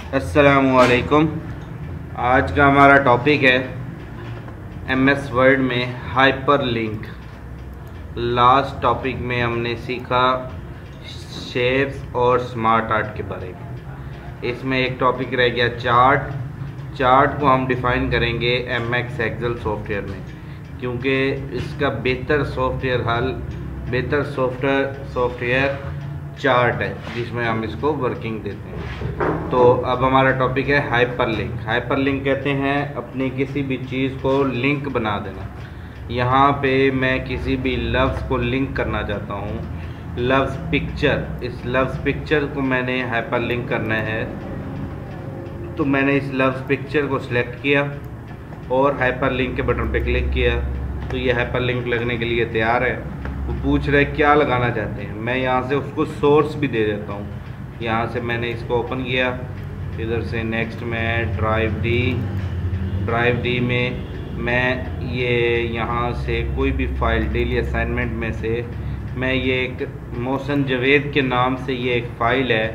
अस्सलामुअलैकुम। आज का हमारा टॉपिक है एमएस वर्ड में हाइपर लिंक। लास्ट टॉपिक में हमने सीखा शेप्स और स्मार्ट आर्ट के बारे में। इसमें एक टॉपिक रह गया चार्ट को हम डिफ़ाइन करेंगे एमएस एक्सेल सॉफ्टवेयर में, क्योंकि इसका बेहतर सॉफ्टवेयर चार्ट है जिसमें हम इसको वर्किंग देते हैं। तो अब हमारा टॉपिक है हाइपरलिंक कहते हैं अपनी किसी भी चीज़ को लिंक बना देना। यहाँ पे मैं किसी भी लफ्ज़ को लिंक करना चाहता हूँ, लफ्ज़ पिक्चर, इस लफ्ज़ पिक्चर को मैंने हाइपरलिंक करना है। तो मैंने इस लफ्ज़ पिक्चर को सिलेक्ट किया और हाइपरलिंक के बटन पे क्लिक किया, तो ये हाइपरलिंक लगने के लिए तैयार है। वो पूछ रहे क्या लगाना चाहते हैं, मैं यहाँ से उसको सोर्स भी दे देता हूँ। यहाँ से मैंने इसको ओपन किया, इधर से नेक्स्ट में ड्राइव डी में मैं ये यहाँ से कोई भी फाइल डेली असाइनमेंट में से मैं ये एक मोहसिन जावेद के नाम से ये एक फ़ाइल है,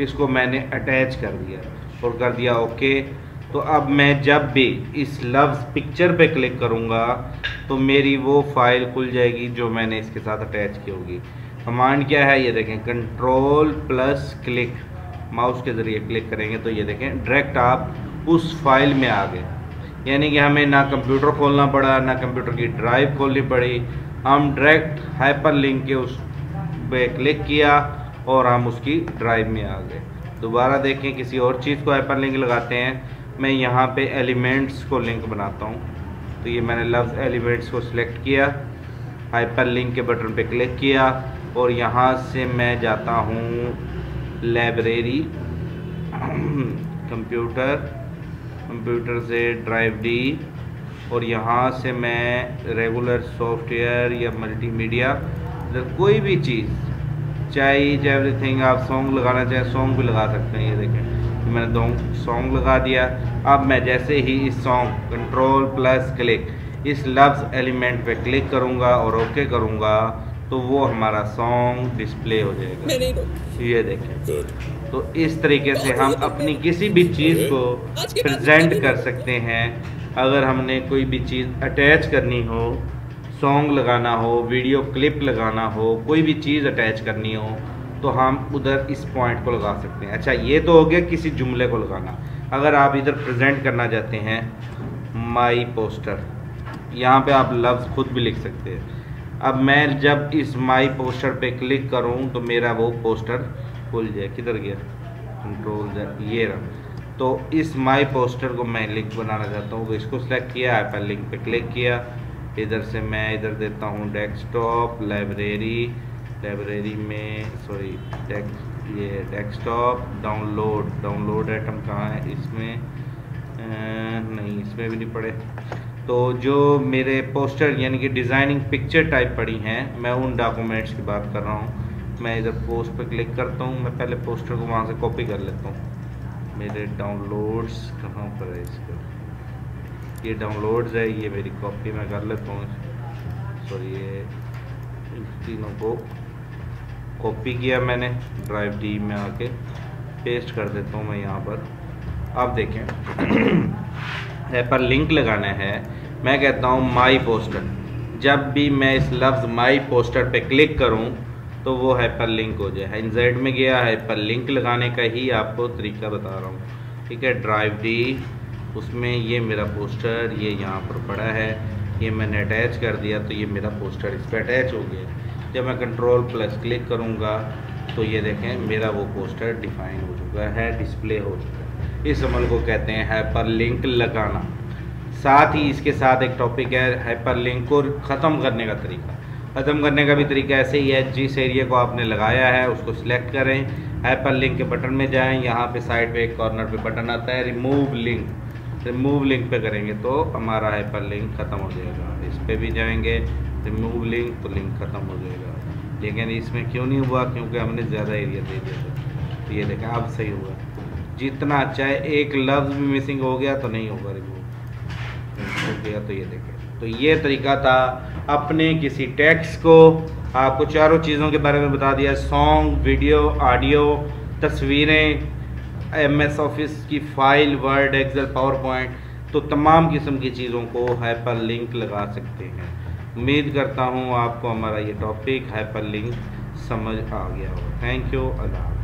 इसको मैंने अटैच कर दिया और कर दिया ओके। तो अब मैं जब भी इस लफ्ज़ पिक्चर पे क्लिक करूँगा तो मेरी वो फाइल खुल जाएगी जो मैंने इसके साथ अटैच की होगी। कमांड क्या है ये देखें, कंट्रोल प्लस क्लिक, माउस के ज़रिए क्लिक करेंगे तो ये देखें डायरेक्ट आप उस फाइल में आ गए। यानी कि हमें ना कंप्यूटर खोलना पड़ा, ना कंप्यूटर की ड्राइव खोलनी पड़ी, हम डायरेक्ट हाइपरलिंक के उस पे क्लिक किया और हम उसकी ड्राइव में आ गए। दोबारा देखें, किसी और चीज़ को हाइपरलिंक लगाते हैं। मैं यहाँ पे एलिमेंट्स को लिंक बनाता हूँ, तो ये मैंने लफ्ज़ एलिमेंट्स को सिलेक्ट किया, हाइपरलिंक के बटन पे क्लिक किया और यहाँ से मैं जाता हूँ लाइब्रेरी, कंप्यूटर से ड्राइव डी, और यहाँ से मैं रेगुलर सॉफ्टवेयर या मल्टीमीडिया, कोई भी चीज़, चाहे एवरीथिंग, आप सॉन्ग लगाना चाहें सॉन्ग भी लगा सकते हैं। ये देखें मैंने 2 सॉन्ग लगा दिया। अब मैं जैसे ही इस सॉन्ग कंट्रोल प्लस क्लिक इस लफ्ज़ एलिमेंट पे क्लिक करूँगा और ओके करूँगा तो वो हमारा सॉन्ग डिस्प्ले हो जाएगा। ये देखें, तो इस तरीके से हम अपनी किसी भी चीज़ को प्रेजेंट कर सकते हैं। अगर हमने कोई भी चीज़ अटैच करनी हो, सॉन्ग लगाना हो, वीडियो क्लिप लगाना हो, कोई भी चीज़ अटैच करनी हो तो हम उधर इस पॉइंट को लगा सकते हैं। अच्छा, ये तो हो गया किसी जुमले को लगाना। अगर आप इधर प्रेजेंट करना चाहते हैं माई पोस्टर, यहाँ पे आप लफ्ज़ खुद भी लिख सकते हैं। अब मैं जब इस माई पोस्टर पे क्लिक करूँ तो मेरा वो पोस्टर खुल जाए। किधर गया, कंट्रोल ये रहा। तो इस माई पोस्टर को मैं लिंक बनाना चाहता हूँ, तो इसको सिलेक्ट किया, हाइपर लिंक पे क्लिक किया, इधर से मैं इधर देता हूँ डेस्कटॉप, लाइब्रेरी में ये डेस्कटॉप, डाउनलोड आइटम कहाँ है, इसमें नहीं, इसमें भी नहीं पड़े। तो जो मेरे पोस्टर यानी कि डिज़ाइनिंग पिक्चर टाइप पड़ी हैं, मैं उन डॉक्यूमेंट्स की बात कर रहा हूँ। मैं इधर पोस्ट पे क्लिक करता हूँ, मैं पहले पोस्टर को वहाँ से कॉपी कर लेता हूँ। मेरे डाउनलोड्स कहाँ पर है, इसका ये डाउनलोड्स है, ये मेरी कॉपी मैं कर लेता हूँ। ये तीनों को कॉपी किया मैंने, ड्राइव डी में आके पेस्ट कर देता हूँ मैं यहाँ पर। अब देखें पर लिंक लगाना है, मैं कहता हूँ माई पोस्टर। जब भी मैं इस लफ्ज़ माई पोस्टर पे क्लिक करूँ तो वो हाइपर लिंक हो जाए। इनजेड में गया, हाइपर लिंक लगाने का ही आपको तरीका बता रहा हूँ, ठीक है। ड्राइव डी, उसमें ये मेरा पोस्टर ये यहाँ पर पड़ा है, ये मैंने अटैच कर दिया, तो ये मेरा पोस्टर इस पर अटैच हो गया। जब मैं कंट्रोल प्लस क्लिक करूँगा तो ये देखें मेरा वो पोस्टर डिफाइन हो चुका है, डिस्प्ले हो चुका है। इस अमल को कहते हैं हाइपर लिंक लगाना। साथ ही इसके साथ एक टॉपिक है हाइपर लिंक को ख़त्म करने का तरीका। ख़त्म करने का भी तरीका ऐसे ही है, जिस एरिया को आपने लगाया है उसको सिलेक्ट करें, हाइपर लिंक के बटन में जाएं, यहाँ पे साइड पे एक कॉर्नर पे बटन आता है रिमूव लिंक पे करेंगे तो हमारा हाइपर लिंक ख़त्म हो जाएगा। इस पर भी जाएंगे रिमूव लिंक तो लिंक ख़त्म हो जाएगा। लेकिन इसमें क्यों नहीं हुआ, क्योंकि हमने ज़्यादा एरिया दे दिया था। तो ये देखें अब सही हुआ। जितना अच्छा है, एक लफ्ज़ भी मिसिंग हो गया तो नहीं होगा, रिमूव हो गया। तो ये देखें, तो ये तरीका था अपने किसी टेक्स्ट को। आपको चारों चीज़ों के बारे में बता दिया, सॉन्ग, वीडियो, ऑडियो, तस्वीरें, MS ऑफिस की file, word, excel, power point, तो तमाम किस्म की चीज़ों को हाइपर लिंक लगा सकते हैं। उम्मीद करता हूँ आपको हमारा ये टॉपिक हाइपर लिंक समझ आ गया हो। Thank you. अल्लाह।